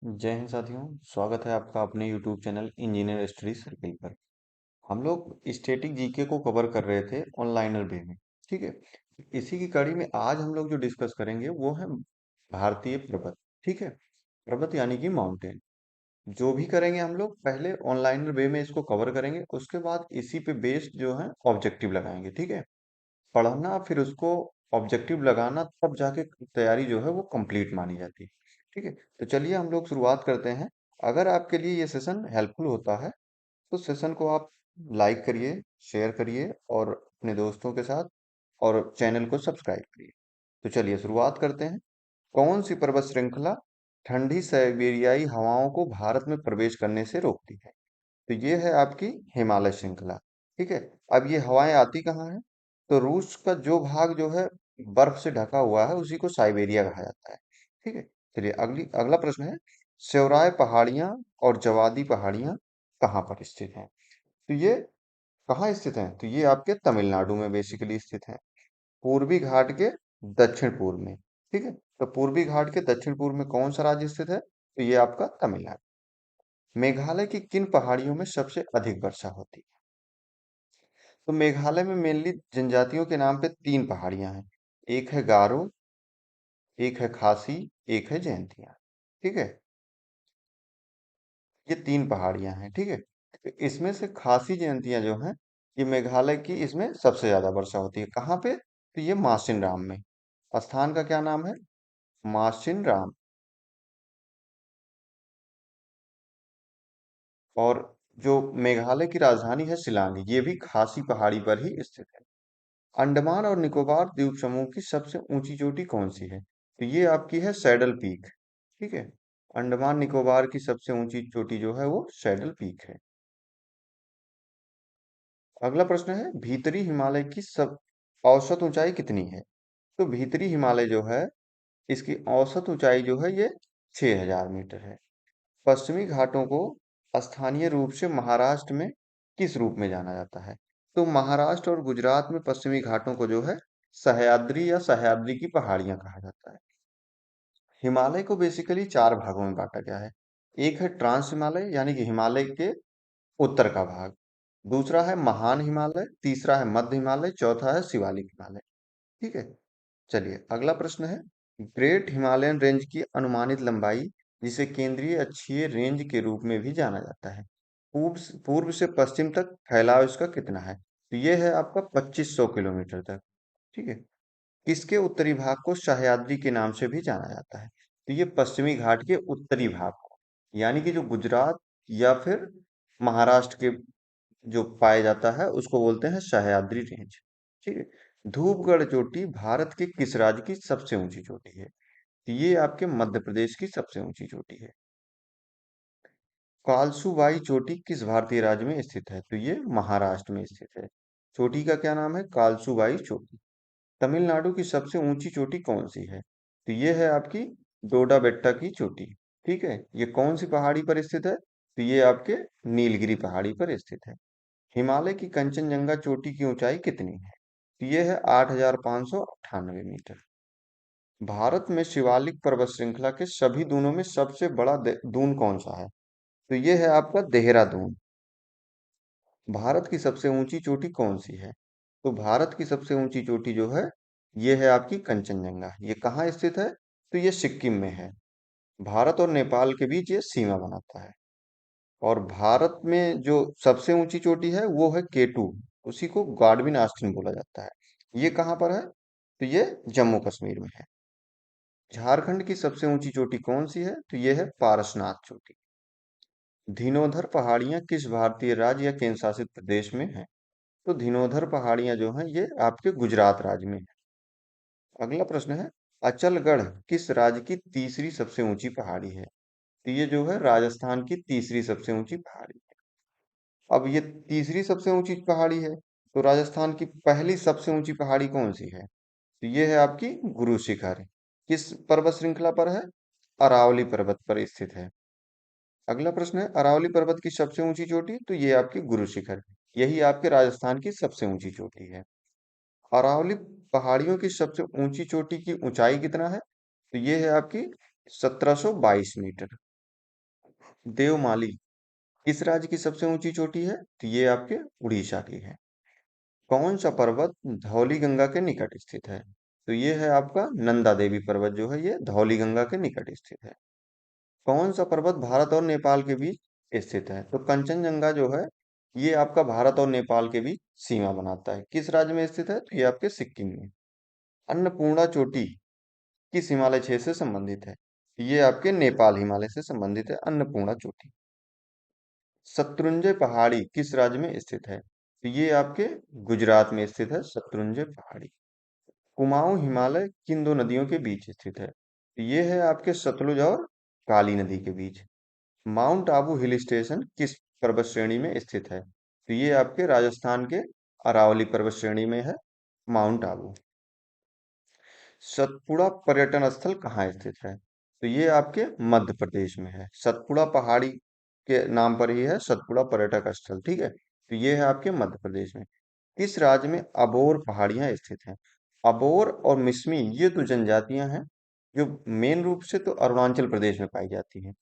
जय हिंद साथियों। स्वागत है आपका अपने YouTube channel engineer study circle पर। हम लोग स्टैटिक जीके को कवर कर रहे थे ऑनलाइनर वे में। ठीक है। इसी की कड़ी में आज हम लोग जो डिस्कस करेंगे वो है भारतीय पर्वत। ठीक है। पर्वत यानी कि माउंटेन। जो भी करेंगे हम लोग पहले ऑनलाइनर वे में इसको कवर करेंगे, उसके बाद इसी पे बेस्ड जो है ऑब्जेक्टिव लगाएंगे। ठीक है। पढ़ना फिर उसको ऑब्जेक्टिव लगाना, तब जाके तैयारी जो है वो कंप्लीट मानी जाती है। ठीक है। तो चलिए हम लोग शुरुआत करते हैं। अगर आपके लिए ये सेशन हेल्पफुल होता है तो सेशन को आप लाइक करिए, शेयर करिए और अपने दोस्तों के साथ, और चैनल को सब्सक्राइब करिए। तो चलिए शुरुआत करते हैं। कौन सी पर्वत श्रृंखला ठंडी साइबेरियाई हवाओं को भारत में प्रवेश करने से रोकती है? तो ये है आपकी हिमालय श्रृंखला। ठीक है। अब ये हवाएं आती कहाँ है? तो रूस का जो भाग जो है बर्फ से ढका हुआ है उसी को साइबेरिया कहा जाता है। ठीक है। चलिए अगला प्रश्न है, सेवराय पहाड़ियां और जवादी पहाड़ियां कहाँ पर स्थित हैं? तो ये कहाँ स्थित हैं? तो ये आपके तमिलनाडु में बेसिकली स्थित हैं। पूर्वी घाट के दक्षिण पूर्व में। ठीक है। तो पूर्वी घाट के दक्षिण पूर्व में कौन सा राज्य स्थित है? तो ये आपका तमिलनाडु। मेघालय की किन पहाड़ियों में सबसे अधिक वर्षा होती है? तो मेघालय में मेनली जनजातियों के नाम पे तीन पहाड़ियां हैं। एक है गारो, एक है खासी, एक है जयंतिया। ठीक है। ये तीन पहाड़ियां हैं। ठीक है। तो इसमें से खासी जयंतिया जो है, ये मेघालय की, इसमें सबसे ज्यादा वर्षा होती है। कहाँ पे? तो ये मासिन राम में। स्थान का क्या नाम है? मासिन राम। और जो मेघालय की राजधानी है शिलांग, ये भी खासी पहाड़ी पर ही स्थित है। अंडमान और निकोबार द्वीप समूह की सबसे ऊंची चोटी कौन सी है? तो ये आपकी है सैडल पीक। ठीक है। अंडमान निकोबार की सबसे ऊंची चोटी जो है वो सैडल पीक है। अगला प्रश्न है, भीतरी हिमालय की सब औसत ऊंचाई कितनी है? तो भीतरी हिमालय जो है, इसकी औसत ऊंचाई जो है ये 6000 मीटर है। पश्चिमी घाटों को स्थानीय रूप से महाराष्ट्र में किस रूप में जाना जाता है? तो महाराष्ट्र और गुजरात में पश्चिमी घाटों को जो है सह्याद्री या सह्याद्री की पहाड़ियां कहा जाता है। हिमालय को बेसिकली चार भागों में बांटा गया है। एक है ट्रांस हिमालय यानी कि हिमालय के उत्तर का भाग। दूसरा है महान हिमालय, तीसरा है मध्य हिमालय, चौथा है शिवालिक हिमालय। ठीक है। चलिए अगला प्रश्न है, ग्रेट हिमालयन रेंज की अनुमानित लंबाई, जिसे केंद्रीय अक्षीय रेंज के रूप में भी जाना जाता है, पूर्व से पश्चिम तक फैलाव इसका कितना है? तो ये है आपका 2500 किलोमीटर तक। ठीक है। किसके उत्तरी भाग को सह्याद्री के नाम से भी जाना जाता है? तो ये पश्चिमी घाट के उत्तरी भाग को, यानी कि जो गुजरात या फिर महाराष्ट्र के जो पाया जाता है उसको बोलते हैं सह्याद्री रेंज। ठीक है। धूपगढ़ चोटी भारत के किस राज्य की सबसे ऊंची चोटी है? तो ये आपके मध्य प्रदेश की सबसे ऊंची चोटी है। कालसुबाई चोटी किस भारतीय राज्य में स्थित है? तो ये महाराष्ट्र में स्थित है। चोटी का क्या नाम है? कालसुबाई चोटी। तमिलनाडु की सबसे ऊंची चोटी कौन सी है? तो ये है आपकी डोडा बेट्टा की चोटी। ठीक है। ये कौन सी पहाड़ी पर स्थित है? तो ये आपके नीलगिरी पहाड़ी पर स्थित है। हिमालय की कंचनजंगा चोटी की ऊंचाई कितनी है? तो ये है 8598 मीटर। भारत में शिवालिक पर्वत श्रृंखला के सभी दूनों में सबसे बड़ा दून कौन सा है? तो ये है आपका देहरादून। भारत की सबसे ऊंची चोटी कौन सी है? तो भारत की सबसे ऊंची चोटी जो है, ये है आपकी कंचनजंगा। ये कहाँ स्थित है? तो ये सिक्किम में है। भारत और नेपाल के बीच ये सीमा बनाता है। और भारत में जो सबसे ऊंची चोटी है वो है केटू। उसी को गाडविन आस्तीन बोला जाता है। ये कहाँ पर है? तो ये जम्मू कश्मीर में है। झारखंड की सबसे ऊंची चोटी कौन सी है? तो ये है पारसनाथ चोटी। धीनोधर पहाड़ियां किस भारतीय राज्य या केंद्र शासित प्रदेश में है? तो धीनोधर पहाड़ियां जो हैं ये आपके गुजरात राज्य में है। अगला प्रश्न है, अचलगढ़ किस राज्य की तीसरी सबसे ऊंची पहाड़ी है? तो ये जो है राजस्थान की तीसरी सबसे ऊंची पहाड़ी है। अब ये तीसरी सबसे ऊंची पहाड़ी है, तो राजस्थान की पहली सबसे ऊंची पहाड़ी कौन सी है? तो ये है आपकी गुरु शिखर। किस पर्वत श्रृंखला पर है? अरावली पर्वत पर स्थित है। अगला प्रश्न है, अरावली पर्वत की सबसे ऊंची चोटी, तो ये आपकी गुरु शिखर, यही आपके राजस्थान की सबसे ऊंची चोटी है। अरावली पहाड़ियों की सबसे ऊंची चोटी की ऊंचाई कितना है? तो ये है आपकी 1722 मीटर। देवमाली किस राज्य की सबसे ऊंची चोटी है? तो ये आपके उड़ीसा की है। कौन सा पर्वत धौली गंगा के निकट स्थित है? तो ये है आपका नंदा देवी पर्वत, जो है ये धौली गंगा के निकट स्थित है। कौन सा पर्वत भारत और नेपाल के बीच स्थित है? तो कंचनजंगा जो है ये आपका भारत और नेपाल के बीच सीमा बनाता है। किस राज्य में स्थित है? तो ये आपके सिक्किम में। अन्नपूर्णा चोटी किस हिमालय क्षेत्र से संबंधित है? ये आपके नेपाल हिमालय से संबंधित है अन्नपूर्णा चोटी। शत्रुंजय पहाड़ी किस राज्य में स्थित है? तो ये आपके गुजरात में स्थित है शत्रुंजय पहाड़ी। कुमाऊं हिमालय किन दो नदियों के बीच स्थित है? तो ये है आपके सतलुज और काली नदी के बीच। माउंट आबू हिल स्टेशन किस पर्वत श्रेणी में स्थित है? तो ये आपके राजस्थान के अरावली पर्वत श्रेणी में है माउंट आबू। सतपुड़ा पर्यटन स्थल कहाँ स्थित है? तो ये आपके मध्य प्रदेश में है। सतपुड़ा पहाड़ी के नाम पर ही है सतपुड़ा पर्यटक स्थल, ठीक है। तो ये है आपके मध्य प्रदेश में। किस राज्य में अबोर पहाड़ियां स्थित हैं? अबोर और मिसमी ये दो जनजातियां हैं जो मेन रूप से तो अरुणाचल प्रदेश में पाई जाती हैं।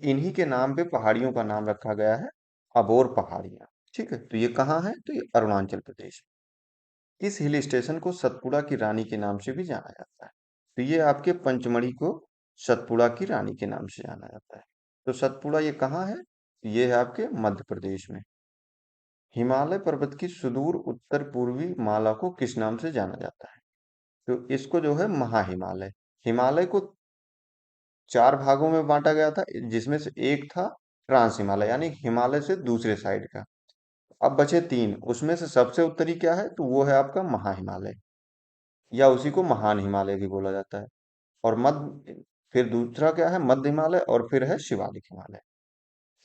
इन्हीं के नाम पे पहाड़ियों का नाम रखा गया है अबोर पहाड़ियां। ठीक है, तो ये कहाँ है? तो ये अरुणाचल प्रदेश। इस हिल स्टेशन को सतपुड़ा की रानी के नाम से भी जाना जाता है। तो ये आपके पंचमढ़ी को सतपुड़ा की रानी के नाम से जाना जाता है। तो सतपुड़ा ये कहाँ है? ये है आपके मध्य प्रदेश में। हिमालय पर्वत की सुदूर उत्तर पूर्वी माला को किस नाम से जाना जाता है? तो इसको जो है महाहिमालय। हिमालय को चार भागों में बांटा गया था, जिसमें से एक था ट्रांस हिमालय, यानी हिमालय से दूसरे साइड का। अब बचे तीन, उसमें से सबसे उत्तरी क्या है? तो वो है आपका महाहिमालय, या उसी को महान हिमालय भी बोला जाता है। और मध्य, फिर दूसरा क्या है? मध्य हिमालय, और फिर है शिवालिक हिमालय।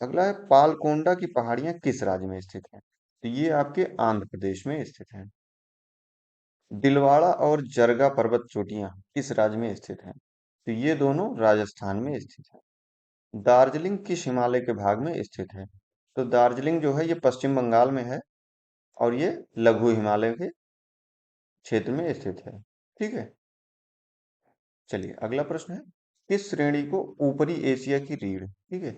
अगला है पालकोंडा की पहाड़ियां किस राज्य में स्थित हैं? तो ये आपके आंध्र प्रदेश में स्थित हैं। दिलवाड़ा और जरगा पर्वत चोटियां किस राज्य में स्थित हैं? तो ये दोनों राजस्थान में स्थित हैं। दार्जिलिंग किस हिमालय के भाग में स्थित है? तो दार्जिलिंग जो है ये पश्चिम बंगाल में है, और ये लघु हिमालय के क्षेत्र में स्थित है। ठीक है, चलिए अगला प्रश्न है, किस श्रेणी को ऊपरी एशिया की रीढ़, ठीक है,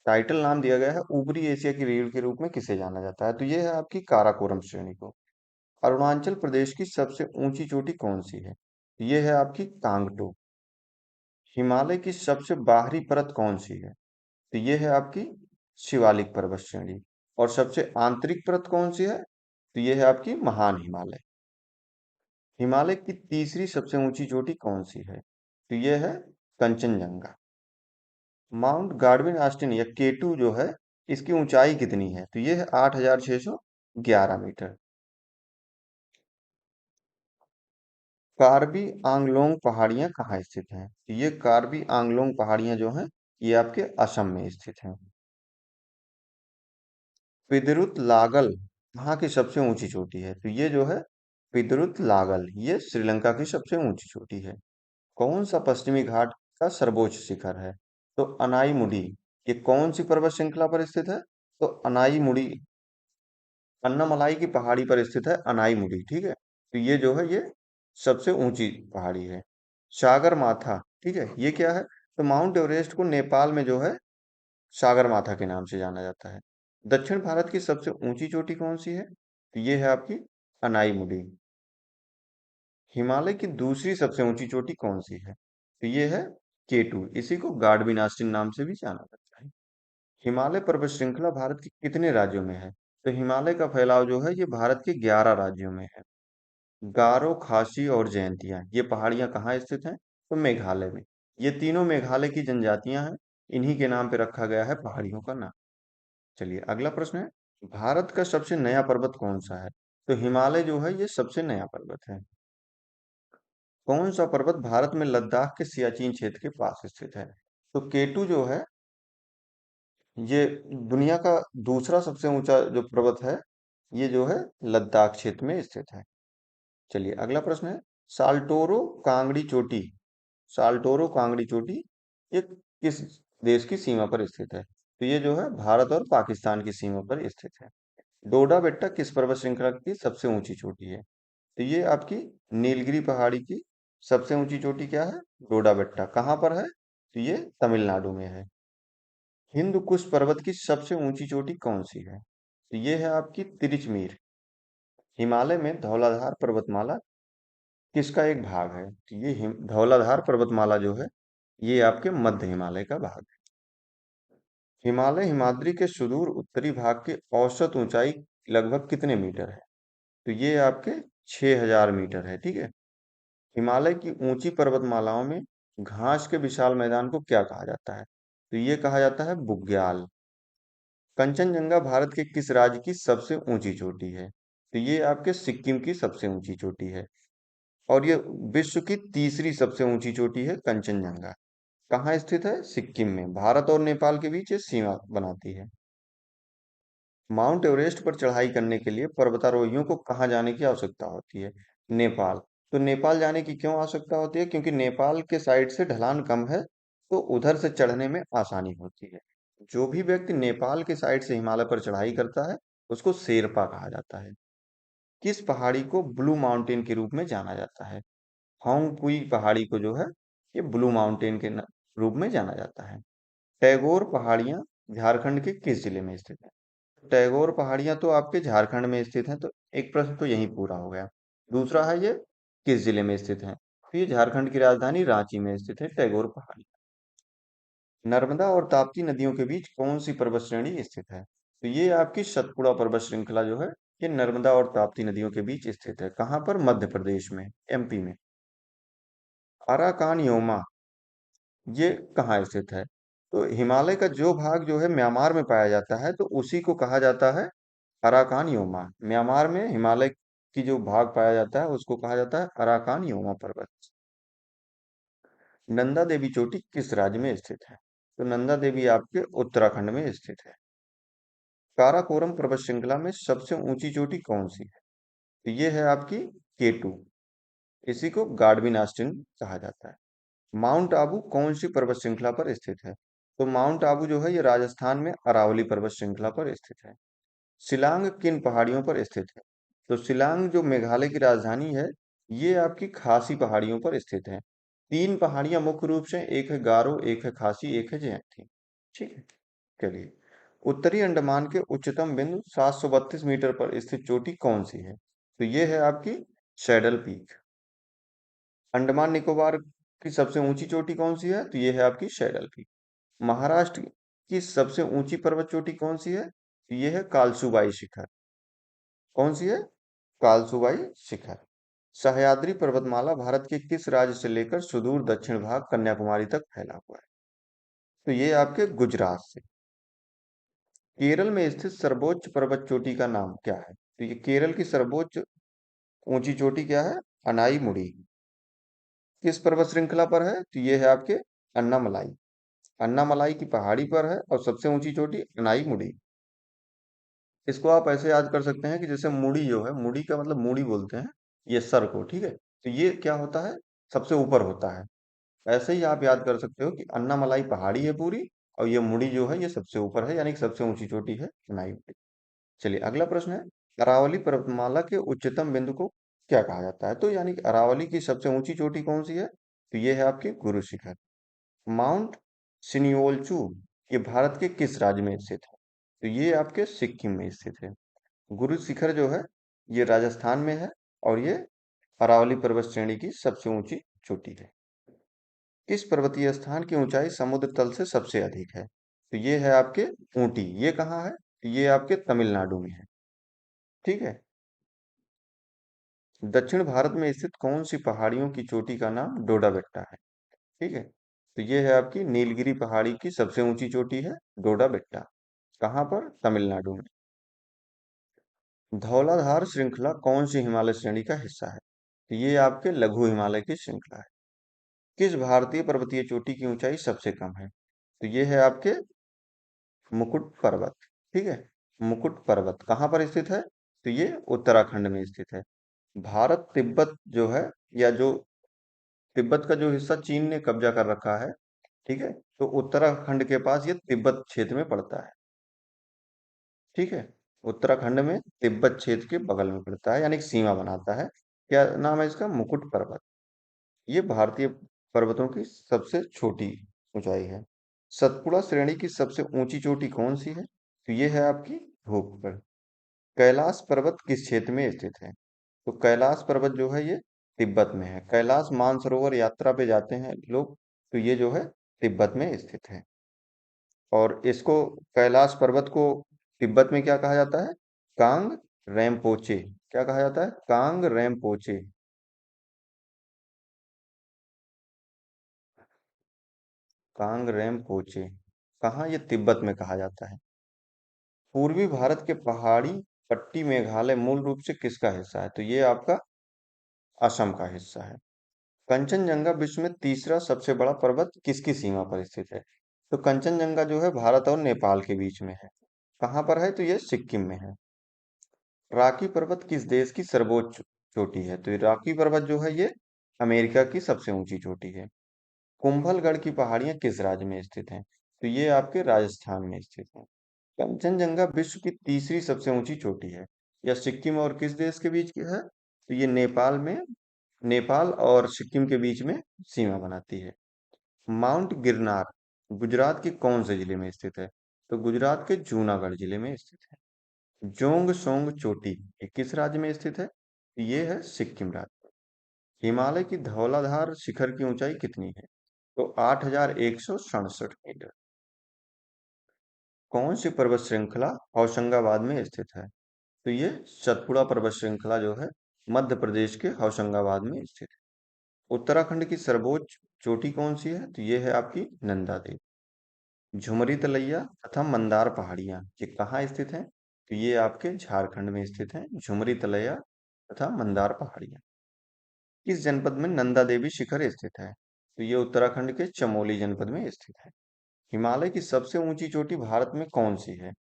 टाइटल नाम दिया गया है ऊपरी एशिया की रीढ़ के रूप में किसे जाना जाता है? तो ये है आपकी काराकोरम श्रेणी को। अरुणाचल प्रदेश की सबसे ऊंची चोटी कौन सी है? ये है आपकी कांगटो। हिमालय की सबसे बाहरी परत कौन सी है? तो ये है आपकी शिवालिक पर्वत श्रेणी। और सबसे आंतरिक परत कौन सी है? तो ये है आपकी महान हिमालय। हिमालय की तीसरी सबसे ऊंची चोटी कौन सी है? तो ये है कंचनजंगा। माउंट गार्डविन ऑस्टिन या केटू जो है, इसकी ऊंचाई कितनी है? तो ये है 8,611 मीटर। कार्बी आंगलोंग पहाड़ियां कहाँ स्थित हैं? तो ये कार्बी आंगलोंग पहाड़ियां जो हैं ये आपके असम में स्थित हैं। पिदरुत लागल कहाँ की सबसे ऊंची चोटी है? तो ये जो है पिदरुत लागल, ये श्रीलंका की सबसे ऊंची चोटी है। कौन सा पश्चिमी घाट का सर्वोच्च शिखर है? तो अनाईमुडी। ये कौन सी पर्वत श्रृंखला पर स्थित है? तो अनाईमुडी, अन्नामलाई की पहाड़ी पर स्थित है अनाईमुडी, ठीक है। तो ये जो है ये सबसे ऊंची पहाड़ी है। सागर माथा, ठीक है, ये क्या है? तो माउंट एवरेस्ट को नेपाल में जो है सागर माथा के नाम से जाना जाता है। दक्षिण भारत की सबसे ऊंची चोटी कौन सी है? तो ये है आपकी अनाईमुडी। हिमालय की दूसरी सबसे ऊंची चोटी कौन सी है? तो ये है केटू, इसी को गार्डविन ऑस्टिन नाम से भी जाना जाता है। हिमालय पर्वत श्रृंखला भारत के कितने राज्यों में है? तो हिमालय का फैलाव जो है ये भारत के 11 राज्यों में है। गारो, खासी और जयंतिया ये पहाड़ियां कहाँ स्थित हैं? तो मेघालय में। ये तीनों मेघालय की जनजातियां हैं, इन्हीं के नाम पे रखा गया है पहाड़ियों का नाम। चलिए अगला प्रश्न है, भारत का सबसे नया पर्वत कौन सा है? तो हिमालय जो है ये सबसे नया पर्वत है। कौन सा पर्वत भारत में लद्दाख के सियाचिन क्षेत्र के पास स्थित है? तो केटू जो है ये दुनिया का दूसरा सबसे ऊंचा जो पर्वत है, ये जो है लद्दाख क्षेत्र में स्थित है। चलिए अगला प्रश्न है, साल्टोरो कांगड़ी चोटी, साल्टोरो कांगड़ी चोटी ये किस देश की सीमा पर स्थित है? तो ये जो है भारत और पाकिस्तान की सीमा पर स्थित है। डोडा बेट्टा किस पर्वत श्रृंखला की सबसे ऊंची चोटी है? तो ये आपकी नीलगिरी पहाड़ी की सबसे ऊंची चोटी क्या है? डोडा बेट्टा। कहाँ पर है? तो ये तमिलनाडु में है। हिंदू कुश पर्वत की सबसे ऊंची चोटी कौन सी है? तो ये है आपकी तिरिचमीर। हिमालय में धौलाधार पर्वतमाला किसका एक भाग है? तो ये धौलाधार पर्वतमाला जो है, ये आपके मध्य हिमालय का भाग है। हिमालय हिमाद्री के सुदूर उत्तरी भाग की औसत ऊंचाई लगभग कितने मीटर है? तो ये आपके 6000 मीटर है, ठीक है। हिमालय की ऊंची पर्वतमालाओं में घास के विशाल मैदान को क्या कहा जाता है? तो ये कहा जाता है बुग्याल। कंचनजंगा भारत के किस राज्य की सबसे ऊंची चोटी है? तो ये आपके सिक्किम की सबसे ऊंची चोटी है। और ये विश्व की तीसरी सबसे ऊंची चोटी है कंचनजंगा। कहाँ स्थित है? सिक्किम में। भारत और नेपाल के बीच ये सीमा बनाती है। माउंट एवरेस्ट पर चढ़ाई करने के लिए पर्वतारोहियों को कहाँ जाने की आवश्यकता होती है? नेपाल। तो नेपाल जाने की क्यों आवश्यकता होती है? क्योंकि नेपाल के साइड से ढलान कम है, तो उधर से चढ़ने में आसानी होती है। जो भी व्यक्ति नेपाल के साइड से हिमालय पर चढ़ाई करता है, उसको शेरपा कहा जाता है। किस पहाड़ी को ब्लू माउंटेन के रूप में जाना जाता है? हाउंगपुई पहाड़ी को जो है, ये ब्लू माउंटेन के रूप में जाना जाता है। टैगोर पहाड़ियां झारखंड के किस जिले में स्थित है? टैगोर पहाड़ियां तो आपके झारखंड में स्थित हैं, तो एक प्रश्न तो यही पूरा हो गया। दूसरा है ये किस जिले में स्थित है? तो ये झारखंड की राजधानी रांची में स्थित है टैगोर पहाड़ी। नर्मदा और ताप्ती नदियों के बीच कौन सी पर्वत श्रेणी स्थित है? तो ये आपकी सतपुड़ा पर्वत श्रृंखला जो है, ये नर्मदा और ताप्ती नदियों के बीच स्थित है। कहाँ पर? मध्य प्रदेश में, एमपी में। अराकान योमा ये कहाँ स्थित है? तो हिमालय का जो भाग जो है म्यांमार में पाया जाता है, तो उसी को कहा जाता है अराकान योमा। म्यांमार में हिमालय की जो भाग पाया जाता है, उसको कहा जाता है अराकान योमा पर्वत। नंदा देवी चोटी किस राज्य में स्थित है? तो नंदा देवी आपके उत्तराखंड में स्थित है। काराकोरम पर्वत श्रृंखला में सबसे ऊंची चोटी कौन सी है? तो ये है आपकी केटू। इसी को गाडविन आस्टिन कहा जाता है। माउंट आबू कौन सी पर्वत श्रृंखला पर स्थित है? तो माउंट आबू जो है, ये राजस्थान में अरावली पर्वत श्रृंखला पर स्थित है। शिलांग किन पहाड़ियों पर स्थित है? तो शिलांग जो मेघालय की राजधानी है, ये आपकी खासी पहाड़ियों पर स्थित है। तीन पहाड़ियां मुख्य रूप से, एक है गारो, एक है खासी, एक है जयंती। ठीक है, चलिए। उत्तरी अंडमान के उच्चतम बिंदु 732 मीटर पर स्थित चोटी कौन सी है? तो ये है आपकी सैडल पीक। अंडमान निकोबार की सबसे ऊंची चोटी कौन सी है? तो ये है आपकी सैडल पीक। महाराष्ट्र की सबसे ऊंची पर्वत चोटी कौन सी है? तो ये है कालसुबाई शिखर। कौन सी है? कालसुबाई शिखर। सह्याद्री पर्वतमाला भारत के किस राज्य से लेकर सुदूर दक्षिण भाग कन्याकुमारी तक फैला हुआ है? तो ये आपके गुजरात से। केरल में स्थित सर्वोच्च पर्वत चोटी का नाम क्या है? तो ये केरल की सर्वोच्च ऊंची चोटी क्या है? अनाईमुड़ी। किस पर्वत श्रृंखला पर है? तो ये है आपके अन्नामलाई। अन्नामलाई की पहाड़ी पर है, और सबसे ऊंची चोटी अनाईमुड़ी। इसको आप ऐसे याद कर सकते हैं कि जैसे मुड़ी जो है, मुड़ी का मतलब मूड़ी बोलते हैं ये सर को, ठीक है। तो ये क्या होता है? सबसे ऊपर होता है। ऐसे ही आप याद कर सकते हो कि अन्नामलाई पहाड़ी है पूरी, और ये मुड़ी जो है, ये सबसे ऊपर है, यानी कि सबसे ऊंची चोटी है अनाईमुड़ी। चलिए, अगला प्रश्न है, अरावली पर्वतमाला के उच्चतम बिंदु को क्या कहा जाता है? तो यानी कि अरावली की सबसे ऊंची चोटी कौन सी है? तो ये है आपकी गुरु शिखर। माउंट सिनियोलचू ये भारत के किस राज्य में स्थित है? तो ये आपके सिक्किम में स्थित है। गुरु शिखर जो है, ये राजस्थान में है, और ये अरावली पर्वत श्रेणी की सबसे ऊंची चोटी है। किस पर्वतीय स्थान की ऊंचाई समुद्र तल से सबसे अधिक है? तो ये है आपके ऊटी। ये कहाँ है? ये आपके तमिलनाडु में है। ठीक है। दक्षिण भारत में स्थित कौन सी पहाड़ियों की चोटी का नाम डोडा बेट्टा है? ठीक है। तो ये है आपकी नीलगिरी पहाड़ी की सबसे ऊंची चोटी है डोडा बेट्टा। कहाँ पर? तमिलनाडु में। धौलाधार श्रृंखला कौन सी हिमालय श्रेणी का हिस्सा है? तो ये आपके लघु हिमालय की श्रृंखला है। किस भारतीय पर्वतीय चोटी की ऊंचाई सबसे कम है? तो ये है आपके मुकुट पर्वत। ठीक है। मुकुट पर्वत कहाँ पर स्थित है? तो ये उत्तराखंड में स्थित है। भारत तिब्बत जो है, या जो तिब्बत का जो हिस्सा चीन ने कब्जा कर रखा है, ठीक है, तो उत्तराखंड के पास ये तिब्बत क्षेत्र में पड़ता है। ठीक है। उत्तराखंड में तिब्बत क्षेत्र के बगल में पड़ता है, यानी कि सीमा बनाता है। क्या नाम है इसका? मुकुट पर्वत। ये भारतीय पर्वतों की सबसे छोटी ऊंचाई है। सतपुड़ा श्रेणी की सबसे ऊंची चोटी कौन सी है? तो ये है आपकी भूपगढ़। कैलाश पर्वत किस क्षेत्र में स्थित है? तो कैलाश पर्वत जो है ये तिब्बत में है। कैलाश मानसरोवर यात्रा पे जाते हैं लोग, तो ये जो है तिब्बत में स्थित है। और इसको, कैलाश पर्वत को तिब्बत में क्या कहा जाता है? कांग रेमपोचे। क्या कहा जाता है? कांग रेमपोचे। कांग रेमपोचे। कहाँ? ये तिब्बत में कहा जाता है। पूर्वी भारत के पहाड़ी पट्टी मेघालय मूल रूप से किसका हिस्सा है? तो ये आपका असम का हिस्सा है। कंचनजंगा विश्व में तीसरा सबसे बड़ा पर्वत किसकी सीमा पर स्थित है? तो कंचनजंगा जो है भारत और नेपाल के बीच में है। कहाँ पर है? तो ये सिक्किम में है। रॉकी पर्वत किस देश की सर्वोच्च चोटी है? तो ये रॉकी पर्वत जो है ये अमेरिका की सबसे ऊंची चोटी है। कुंभलगढ़ की पहाड़ियां किस राज्य में स्थित हैं? तो ये आपके राजस्थान में स्थित है। कंचनजंगा विश्व की तीसरी सबसे ऊंची चोटी है। यह सिक्किम और किस देश के बीच की है? तो ये नेपाल में, नेपाल और सिक्किम के बीच में सीमा बनाती है। माउंट गिरनार गुजरात के कौन से जिले में स्थित है? तो गुजरात के जूनागढ़ जिले में स्थित है। जोंग सोंग चोटी ये किस राज्य में स्थित है? ये है सिक्किम राज्य। हिमालय की धौलाधार शिखर की ऊंचाई कितनी है? तो 8,167 मीटर। कौन सी पर्वत श्रृंखला होशंगाबाद में स्थित है? तो ये सतपुड़ा पर्वत श्रृंखला जो है मध्य प्रदेश के होशंगाबाद में स्थित है। उत्तराखंड की सर्वोच्च चोटी कौन सी है? तो ये है आपकी नंदा देवी। झुमरी तलैया तथा मंदार पहाड़ियां ये कहाँ स्थित हैं? तो ये आपके झारखंड में स्थित हैं, झुमरी तलैया तथा मंदार पहाड़ियां। किस जनपद में नंदा देवी शिखर स्थित है? तो ये उत्तराखंड के चमोली जनपद में स्थित है। हिमालय की सबसे ऊंची चोटी भारत में कौन सी है?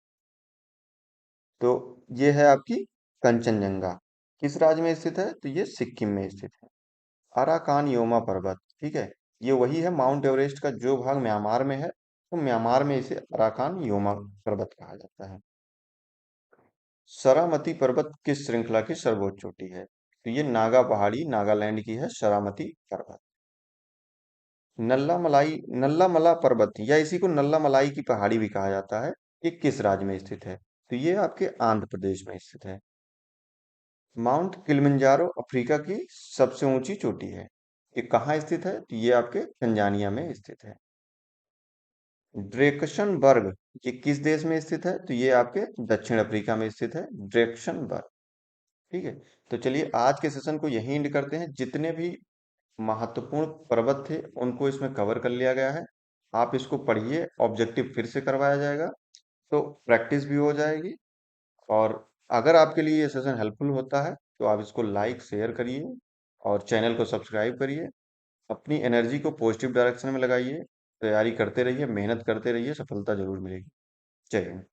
तो ये है आपकी कंचनजंगा। किस राज्य में स्थित है? तो ये सिक्किम में स्थित है। अराकान योमा पर्वत, ठीक है, ये वही है माउंट एवरेस्ट का जो भाग म्यांमार में है, तो म्यांमार में इसे अराकान योमा पर्वत कहा जाता है। सरामती पर्वत किस श्रृंखला की सर्वोच्च चोटी है? तो ये नागा पहाड़ी नागालैंड की है सरामती पर्वत। नल्ला मलाई, नल्ला मला पर्वत या इसी को नल्ला मलाई की पहाड़ी भी कहा जाता है, ये किस राज्य में स्थित है? तो ये आपके आंध्र प्रदेश में स्थित है। माउंट किलिमंजारो अफ्रीका की सबसे ऊंची चोटी है। ये कहाँ स्थित है? तो ये आपके तंजानिया में स्थित है। ड्रेकसनबर्ग ये किस देश में स्थित है? तो ये आपके दक्षिण अफ्रीका में स्थित है, ड्रेकसनबर्ग। ठीक है। तो चलिए आज के सेशन को यहीं एंड करते हैं। जितने भी महत्वपूर्ण पर्वत थे उनको इसमें कवर कर लिया गया है। आप इसको पढ़िए, ऑब्जेक्टिव फिर से करवाया जाएगा, तो प्रैक्टिस भी हो जाएगी। और अगर आपके लिए ये सेशन हेल्पफुल होता है तो आप इसको लाइक शेयर करिए और चैनल को सब्सक्राइब करिए। अपनी एनर्जी को पॉजिटिव डायरेक्शन में लगाइए, तैयारी करते रहिए, मेहनत करते रहिए, सफलता जरूर मिलेगी। जय हिंद।